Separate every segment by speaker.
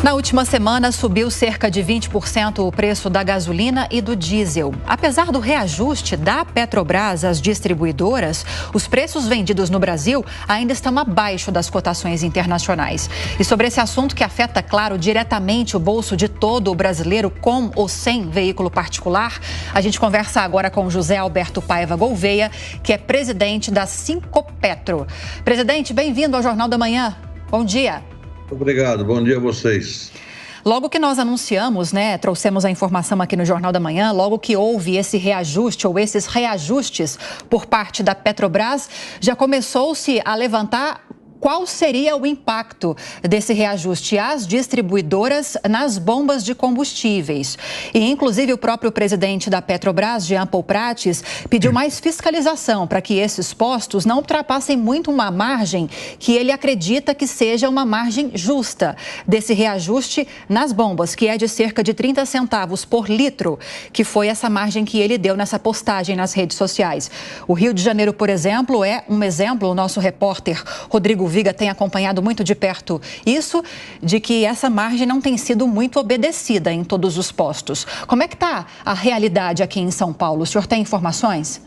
Speaker 1: Na última semana, subiu cerca de 20% o preço da gasolina e do diesel. Apesar do reajuste da Petrobras às distribuidoras, os preços vendidos no Brasil ainda estão abaixo das cotações internacionais. E sobre esse assunto que afeta, claro, diretamente o bolso de todo o brasileiro com ou sem veículo particular, a gente conversa agora com José Alberto Paiva Gouveia, que é presidente da Sincoppetro. Presidente, bem-vindo ao Jornal da Manhã. Bom dia.
Speaker 2: Obrigado, bom dia a vocês.
Speaker 1: Logo que nós anunciamos, trouxemos a informação aqui no Jornal da Manhã, logo que houve esse reajuste ou esses reajustes por parte da Petrobras, já começou-se a levantar qual seria o impacto desse reajuste às distribuidoras nas bombas de combustíveis. E, inclusive, o próprio presidente da Petrobras, Jean Paul Prates, pediu mais fiscalização para que esses postos não ultrapassem muito uma margem que ele acredita que seja uma margem justa desse reajuste nas bombas, que é de cerca de 30 centavos por litro, que foi essa margem que ele deu nessa postagem nas redes sociais. O Rio de Janeiro, por exemplo, é um exemplo. O nosso repórter Rodrigo Viga tem acompanhado muito de perto isso, de que essa margem não tem sido muito obedecida em todos os postos. Como é que está a realidade aqui em São Paulo? O senhor tem informações?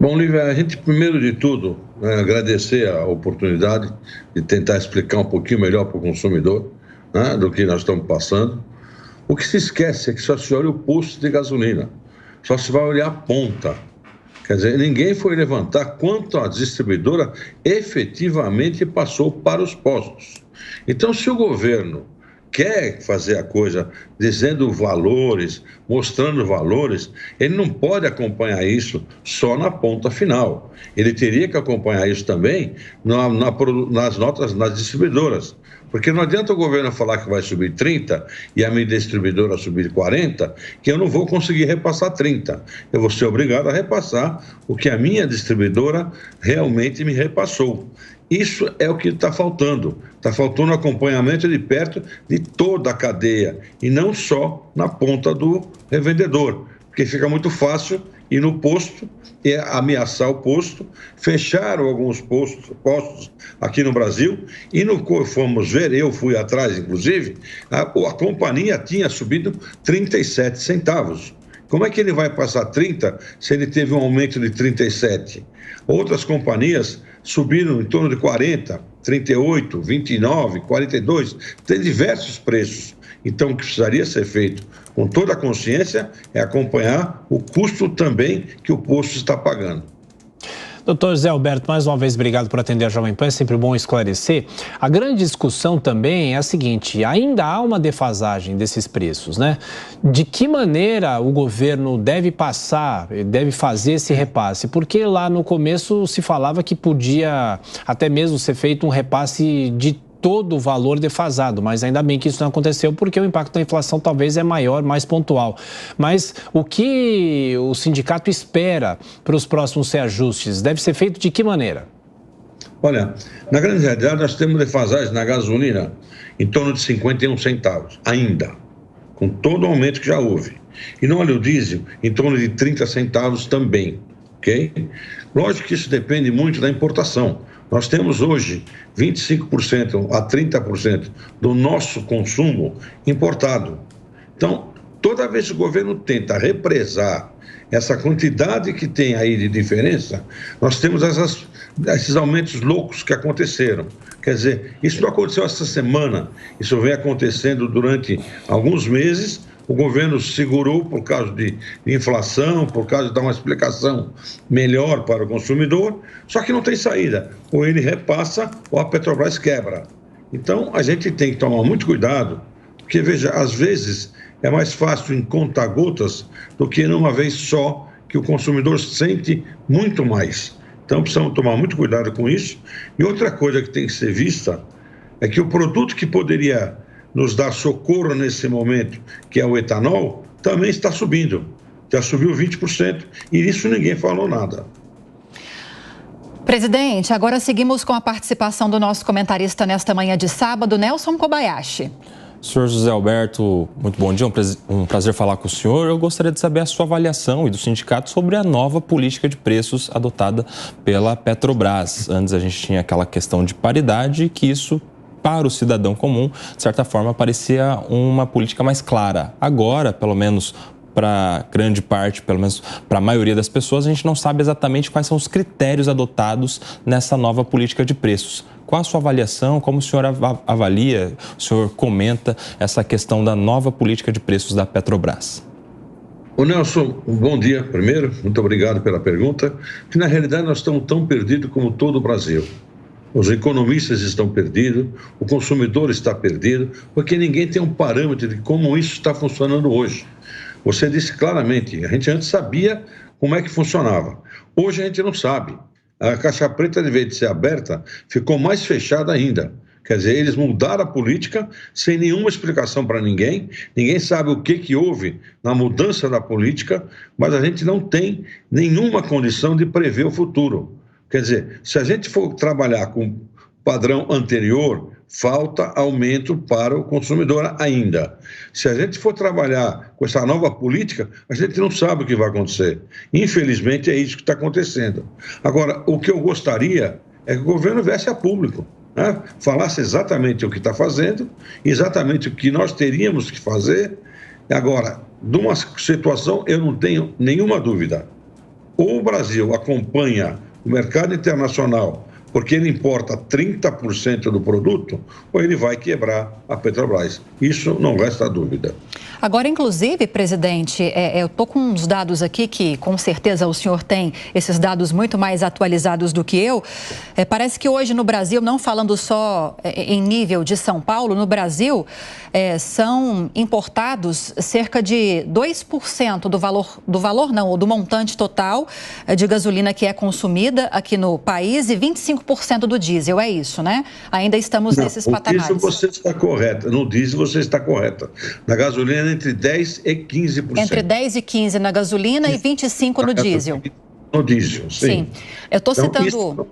Speaker 2: Bom, Lívia, a gente, primeiro de tudo, agradecer a oportunidade de tentar explicar um pouquinho melhor para o consumidor, do que nós estamos passando. O que se esquece é que só se olha o posto de gasolina, só se vai olhar a ponta. Quer dizer, ninguém foi levantar quanto a distribuidora efetivamente passou para os postos. Então, se o governo quer fazer a coisa dizendo valores, mostrando valores, ele não pode acompanhar isso só na ponta final. Ele teria que acompanhar isso também nas notas, nas distribuidoras. Porque não adianta o governo falar que vai subir 30 e a minha distribuidora subir 40, que eu não vou conseguir repassar 30. Eu vou ser obrigado a repassar o que a minha distribuidora realmente me repassou. Isso é o que está faltando. Está faltando acompanhamento de perto de toda a cadeia e não só na ponta do revendedor, porque fica muito fácil ir no posto e ameaçar o posto. Fecharam alguns postos aqui no Brasil e fomos ver, eu fui atrás, inclusive, a companhia tinha subido 37 centavos. Como é que ele vai passar 30 se ele teve um aumento de 37? Outras companhias subiram em torno de 40, 38, 29, 42, tem diversos preços. Então, o que precisaria ser feito com toda a consciência é acompanhar o custo também que o posto está pagando.
Speaker 3: Doutor José Alberto, mais uma vez, obrigado por atender a Jovem Pan, é sempre bom esclarecer. A grande discussão também é a seguinte, ainda há uma defasagem desses preços, né? De que maneira o governo deve fazer esse repasse? Porque lá no começo se falava que podia até mesmo ser feito um repasse de todo o valor defasado, mas ainda bem que isso não aconteceu porque o impacto da inflação talvez é maior, mais pontual. Mas o que o sindicato espera para os próximos reajustes deve ser feito de que maneira?
Speaker 2: Olha, na grande realidade nós temos defasagem na gasolina em torno de 51 centavos, ainda, com todo o aumento que já houve. E no óleo diesel em torno de 30 centavos também, ok? Lógico que isso depende muito da importação. Nós temos hoje 25% a 30% do nosso consumo importado. Então, toda vez que o governo tenta represar essa quantidade que tem aí de diferença, nós temos esses aumentos loucos que aconteceram. Quer dizer, isso não aconteceu essa semana, isso vem acontecendo durante alguns meses. O governo segurou por causa de inflação, por causa de dar uma explicação melhor para o consumidor, só que não tem saída. Ou ele repassa ou a Petrobras quebra. Então, a gente tem que tomar muito cuidado, porque, veja, às vezes é mais fácil em conta-gotas do que numa vez só, que o consumidor sente muito mais. Então, precisamos tomar muito cuidado com isso. E outra coisa que tem que ser vista é que o produto que poderia nos dar socorro nesse momento, que é o etanol, também está subindo. Já subiu 20% e isso ninguém falou nada.
Speaker 1: Presidente, agora seguimos com a participação do nosso comentarista nesta manhã de sábado, Nelson Kobayashi.
Speaker 4: Senhor José Alberto, muito bom dia, um prazer falar com o senhor. Eu gostaria de saber a sua avaliação e do sindicato sobre a nova política de preços adotada pela Petrobras. Antes a gente tinha aquela questão de paridade, que isso para o cidadão comum, de certa forma, parecia uma política mais clara. Agora, pelo menos para grande parte, pelo menos para a maioria das pessoas, a gente não sabe exatamente quais são os critérios adotados nessa nova política de preços. Qual a sua avaliação? Como o senhor avalia, o senhor comenta essa questão da nova política de preços da Petrobras?
Speaker 2: Ô Nelson, bom dia primeiro, muito obrigado pela pergunta, que na realidade nós estamos tão perdidos como todo o Brasil. Os economistas estão perdidos, o consumidor está perdido, porque ninguém tem um parâmetro de como isso está funcionando hoje. Você disse claramente, a gente antes sabia como é que funcionava. Hoje a gente não sabe. A caixa preta, de vez de ser aberta, ficou mais fechada ainda. Quer dizer, eles mudaram a política sem nenhuma explicação para ninguém. Ninguém sabe o que houve na mudança da política, mas a gente não tem nenhuma condição de prever o futuro. Quer dizer, se a gente for trabalhar com o padrão anterior, falta aumento para o consumidor ainda. Se a gente for trabalhar com essa nova política, a gente não sabe o que vai acontecer. Infelizmente, é isso que está acontecendo. Agora, o que eu gostaria é que o governo viesse a público, né? Falasse exatamente o que está fazendo, exatamente o que nós teríamos que fazer. Agora, de uma situação, eu não tenho nenhuma dúvida. Ou o Brasil acompanha o mercado internacional porque ele importa 30% do produto, ou ele vai quebrar a Petrobras. Isso não resta dúvida.
Speaker 1: Agora, inclusive, presidente, eu estou com uns dados aqui que, com certeza, o senhor tem esses dados muito mais atualizados do que eu. Parece que hoje no Brasil, não falando só em nível de São Paulo, no Brasil são importados cerca de 2% do montante total de gasolina que é consumida aqui no país e 25% do diesel, é isso, né? Ainda estamos nesses patamares.
Speaker 2: No diesel você está correta, no diesel você está correta. Na gasolina entre 10% e 15%.
Speaker 1: Entre 10% e 15% na gasolina e 25% no diesel.
Speaker 2: No diesel, sim.
Speaker 1: Sim. Eu estou citando...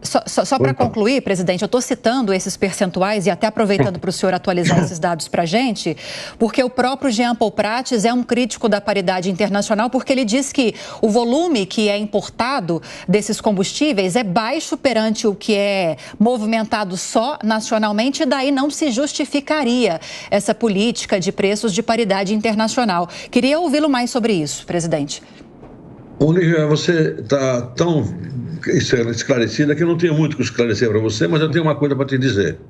Speaker 1: Só para concluir, presidente, eu estou citando esses percentuais e até aproveitando para o senhor atualizar esses dados para a gente, porque o próprio Jean Paul Prats é um crítico da paridade internacional, porque ele diz que o volume que é importado desses combustíveis é baixo perante o que é movimentado só nacionalmente, e daí não se justificaria essa política de preços de paridade internacional. Queria ouvi-lo mais sobre isso, presidente.
Speaker 2: Olívia, você está tão esclarecida que eu não tenho muito o que esclarecer para você, mas eu tenho uma coisa para te dizer.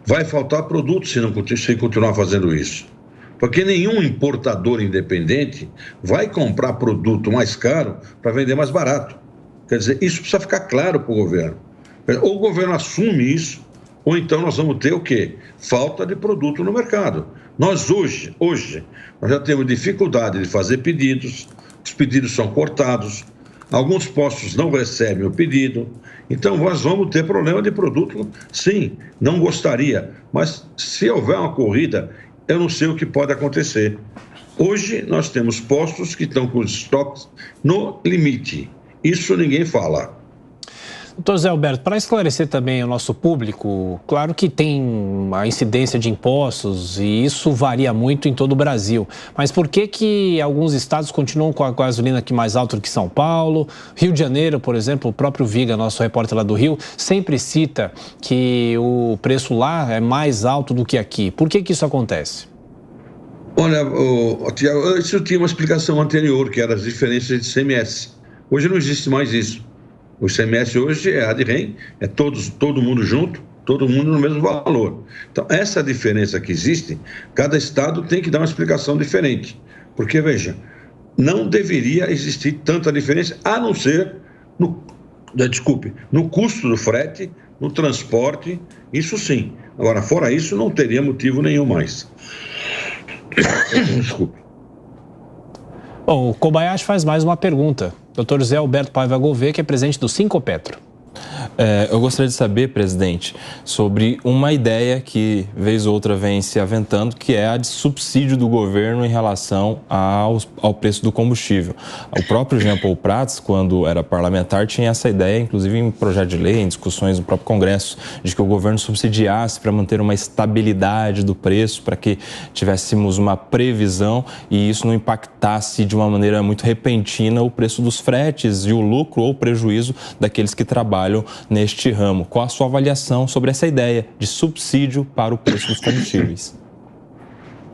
Speaker 2: Vai faltar produto se continuar fazendo isso. Porque nenhum importador independente vai comprar produto mais caro para vender mais barato. Quer dizer, isso precisa ficar claro para o governo. Ou o governo assume isso, ou então nós vamos ter o quê? Falta de produto no mercado. Nós hoje nós já temos dificuldade de fazer pedidos, os pedidos são cortados, alguns postos não recebem o pedido, então nós vamos ter problema de produto, sim, não gostaria, mas se houver uma corrida, eu não sei o que pode acontecer. Hoje nós temos postos que estão com os estoques no limite, isso ninguém fala.
Speaker 3: Doutor Zé Alberto, para esclarecer também o nosso público, claro que tem a incidência de impostos e isso varia muito em todo o Brasil, mas por que alguns estados continuam com a gasolina aqui mais alta do que São Paulo? Rio de Janeiro, por exemplo, o próprio Viga, nosso repórter lá do Rio, sempre cita que o preço lá é mais alto do que aqui. Por que isso acontece?
Speaker 2: Olha, Tiago, isso tinha uma explicação anterior, que era as diferenças de ICMS. Hoje não existe mais isso. O ICMS hoje é ad rem, é todo mundo junto, todo mundo no mesmo valor. Então, essa diferença que existe, cada estado tem que dar uma explicação diferente. Porque, veja, não deveria existir tanta diferença, a não ser no custo do frete, no transporte, isso sim. Agora, fora isso, não teria motivo nenhum mais. Desculpe.
Speaker 3: Bom, o Kobayashi faz mais uma pergunta. Dr. Zé Alberto Paiva Gouveia, que é presidente do Sincopetro.
Speaker 4: Eu gostaria de saber, presidente, sobre uma ideia que, vez ou outra, vem se aventando, que é a de subsídio do governo em relação ao preço do combustível. O próprio Jean Paul Prats, quando era parlamentar, tinha essa ideia, inclusive em projeto de lei, em discussões no próprio Congresso, de que o governo subsidiasse para manter uma estabilidade do preço, para que tivéssemos uma previsão e isso não impactasse de uma maneira muito repentina o preço dos fretes e o lucro ou o prejuízo daqueles que trabalham neste ramo. Qual a sua avaliação sobre essa ideia de subsídio para o preço dos combustíveis?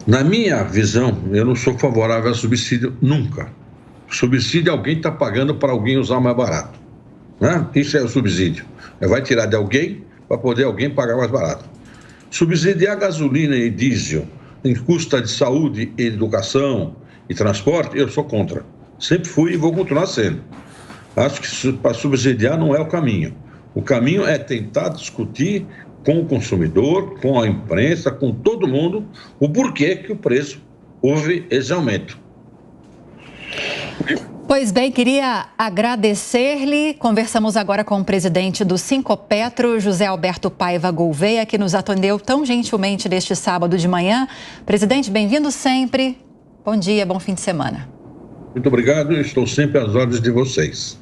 Speaker 2: Na minha visão, eu não sou favorável a subsídio nunca. Subsídio alguém está pagando para alguém usar mais barato, né? Isso é o subsídio. Vai tirar de alguém para poder alguém pagar mais barato. Subsidiar gasolina e diesel em custa de saúde, educação e transporte, eu sou contra. Sempre fui e vou continuar sendo. Acho que para subsidiar não é o caminho. O caminho é tentar discutir com o consumidor, com a imprensa, com todo mundo, o porquê que o preço houve esse aumento.
Speaker 1: Pois bem, queria agradecer-lhe. Conversamos agora com o presidente do Sinqopetro, José Alberto Paiva Gouveia, que nos atendeu tão gentilmente neste sábado de manhã. Presidente, bem-vindo sempre. Bom dia, bom fim de semana.
Speaker 2: Muito obrigado, estou sempre às ordens de vocês.